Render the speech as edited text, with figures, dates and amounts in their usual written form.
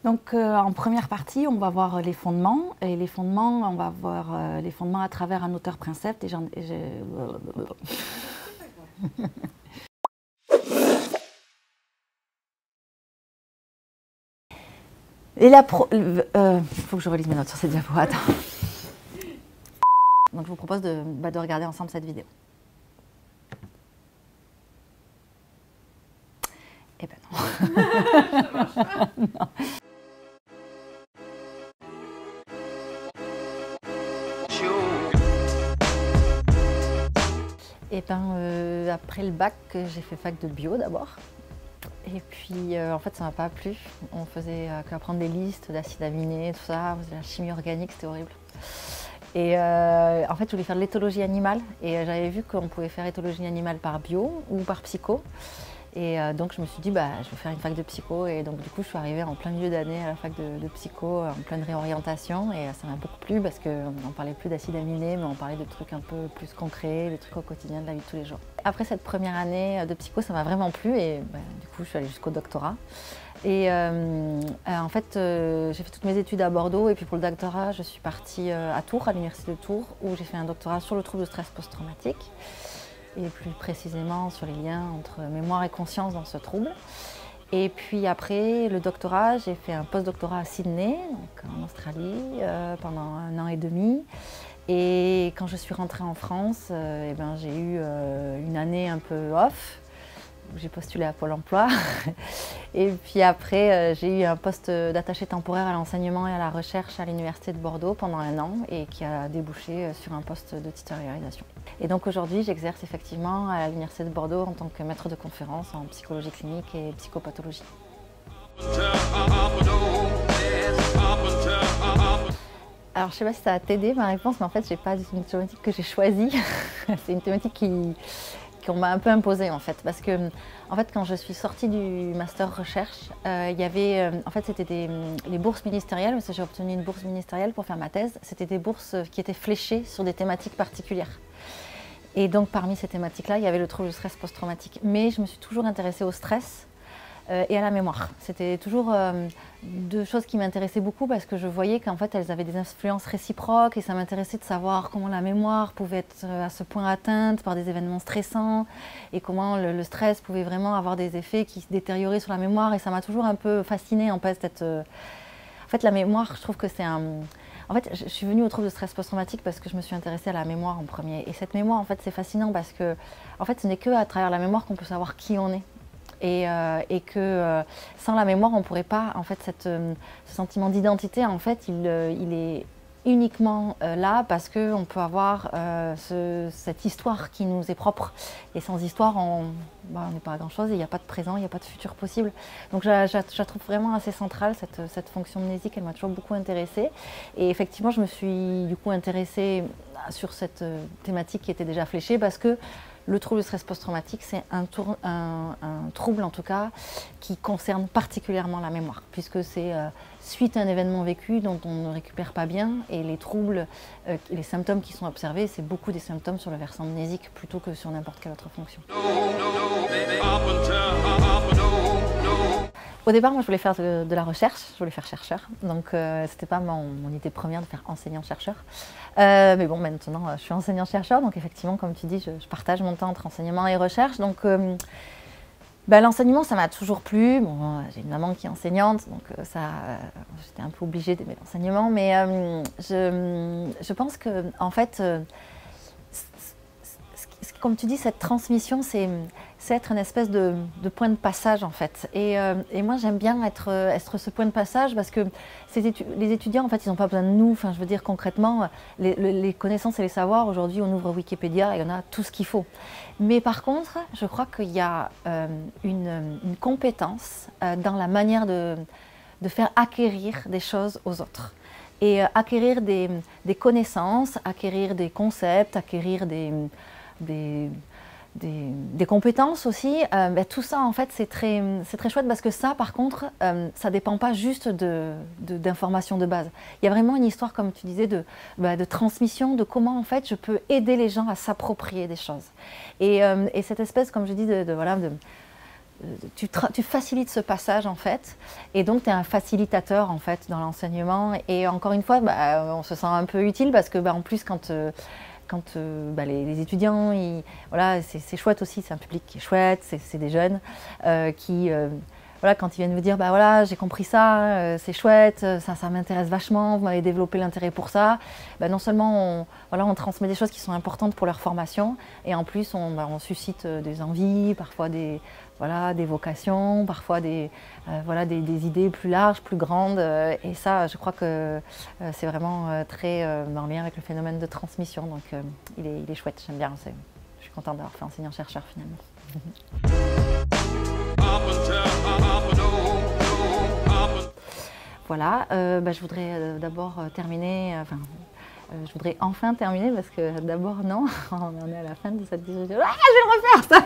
Donc en première partie, on va voir les fondements. Et les fondements, on va voir les fondements à travers un auteur-princeps. Faut que je relise mes notes sur cette diapo. Attends. Donc je vous propose de regarder ensemble cette vidéo. Eh ben non. Non. Et ben après le bac, j'ai fait fac de bio d'abord. Et puis en fait ça m'a pas plu. On faisait qu'apprendre des listes d'acides aminés, tout ça, on faisait la chimie organique, c'était horrible. Et en fait je voulais faire de l'éthologie animale et j'avais vu qu'on pouvait faire éthologie animale par bio ou par psycho. Et donc je me suis dit, je vais faire une fac de psycho. Et donc du coup, je suis arrivée en plein milieu d'année à la fac de psycho, en pleine réorientation. Et ça m'a beaucoup plu parce qu'on n'en parlait plus d'acides aminés, mais on parlait de trucs un peu plus concrets, des trucs au quotidien de la vie de tous les jours. Après cette première année de psycho, ça m'a vraiment plu. Et du coup, je suis allée jusqu'au doctorat. Et en fait, j'ai fait toutes mes études à Bordeaux. Et puis pour le doctorat, je suis partie à Tours, à l'université de Tours, où j'ai fait un doctorat sur le trouble de stress post-traumatique. Et plus précisément sur les liens entre mémoire et conscience dans ce trouble. Et puis après le doctorat, j'ai fait un post-doctorat à Sydney, donc en Australie, pendant 1 an et demi. Et quand je suis rentrée en France, j'ai eu une année un peu off, où j'ai postulé à Pôle emploi. Et puis après, j'ai eu un poste d'attaché temporaire à l'enseignement et à la recherche à l'université de Bordeaux pendant 1 an et qui a débouché sur un poste de titularisation. Et donc aujourd'hui, j'exerce effectivement à l'université de Bordeaux en tant que maître de conférence en psychologie clinique et psychopathologie. Alors je ne sais pas si ça a t'aidé ma réponse, mais en fait, j'ai pas une thématique que j'ai choisie. C'est une thématique qu'on m'a un peu imposée en fait, parce que en fait quand je suis sortie du master recherche, il y avait en fait c'était les bourses ministérielles, parce que j'ai obtenu une bourse ministérielle pour faire ma thèse. C'était des bourses qui étaient fléchées sur des thématiques particulières. Et donc parmi ces thématiques-là, il y avait le trouble du stress post-traumatique. Mais je me suis toujours intéressée au stress et à la mémoire. C'était toujours deux choses qui m'intéressaient beaucoup parce que je voyais qu'en fait elles avaient des influences réciproques et ça m'intéressait de savoir comment la mémoire pouvait être à ce point atteinte par des événements stressants et comment le stress pouvait vraiment avoir des effets qui se détérioraient sur la mémoire. Et ça m'a toujours un peu fascinée en fait. En fait la mémoire, je trouve que c'est un... En fait, je suis venue au trouble de stress post-traumatique parce que je me suis intéressée à la mémoire en premier. Et cette mémoire, en fait, c'est fascinant parce que, en fait, ce n'est qu'à travers la mémoire qu'on peut savoir qui on est. Et que sans la mémoire, on ne pourrait pas, en fait, ce sentiment d'identité, en fait, il est uniquement là parce qu'on peut avoir cette histoire qui nous est propre. Et sans histoire, on n'est pas à grand-chose, il n'y a pas de présent, il n'y a pas de futur possible. Donc je la trouve vraiment assez centrale, cette fonction mnésique, elle m'a toujours beaucoup intéressée. Et effectivement, je me suis du coup intéressée sur cette thématique qui était déjà fléchée parce que le trouble du stress post-traumatique, c'est un trouble en tout cas qui concerne particulièrement la mémoire, puisque c'est suite à un événement vécu dont on ne récupère pas bien, et les troubles, les symptômes qui sont observés, c'est beaucoup des symptômes sur le versant mnésique plutôt que sur n'importe quelle autre fonction. Au départ, moi, je voulais faire de la recherche, je voulais faire chercheur, donc c'était pas mon idée première de faire enseignant-chercheur. Mais bon, maintenant, je suis enseignant-chercheur, donc effectivement, comme tu dis, je partage mon temps entre enseignement et recherche. Donc, l'enseignement, ça m'a toujours plu. Bon, j'ai une maman qui est enseignante, donc j'étais un peu obligée d'aimer l'enseignement, mais je pense que, en fait, comme tu dis, cette transmission, c'est être une espèce de point de passage en fait. Et moi j'aime bien être ce point de passage parce que les étudiants en fait ils n'ont pas besoin de nous. Enfin, je veux dire concrètement, les connaissances et les savoirs, aujourd'hui on ouvre Wikipédia et on a tout ce qu'il faut. Mais par contre, je crois qu'il y a une compétence dans la manière de faire acquérir des choses aux autres. Et acquérir des connaissances, acquérir des concepts, acquérir des compétences aussi, tout ça en fait c'est très chouette parce que ça par contre ça dépend pas juste d'informations de base. Il y a vraiment une histoire comme tu disais de transmission, de comment en fait je peux aider les gens à s'approprier des choses. Et cette espèce comme je dis tu facilites ce passage en fait, et donc tu es un facilitateur en fait dans l'enseignement. Et encore une fois, on se sent un peu utile parce que en plus quand les étudiants, voilà, c'est chouette aussi, c'est un public qui est chouette, c'est des jeunes qui, voilà, quand ils viennent vous dire, voilà, j'ai compris ça, c'est chouette, ça m'intéresse vachement, vous m'avez développé l'intérêt pour ça, non seulement on transmet des choses qui sont importantes pour leur formation, et en plus on suscite des envies, parfois des vocations, parfois des idées plus larges, plus grandes, et ça, je crois que c'est vraiment très en lien avec le phénomène de transmission, donc il est chouette, j'aime bien, je suis contente d'avoir fait enseignant-chercheur finalement. Voilà, je voudrais d'abord terminer, je voudrais enfin terminer parce que d'abord non, on est à la fin de cette discussion. Ah, je vais le refaire ça.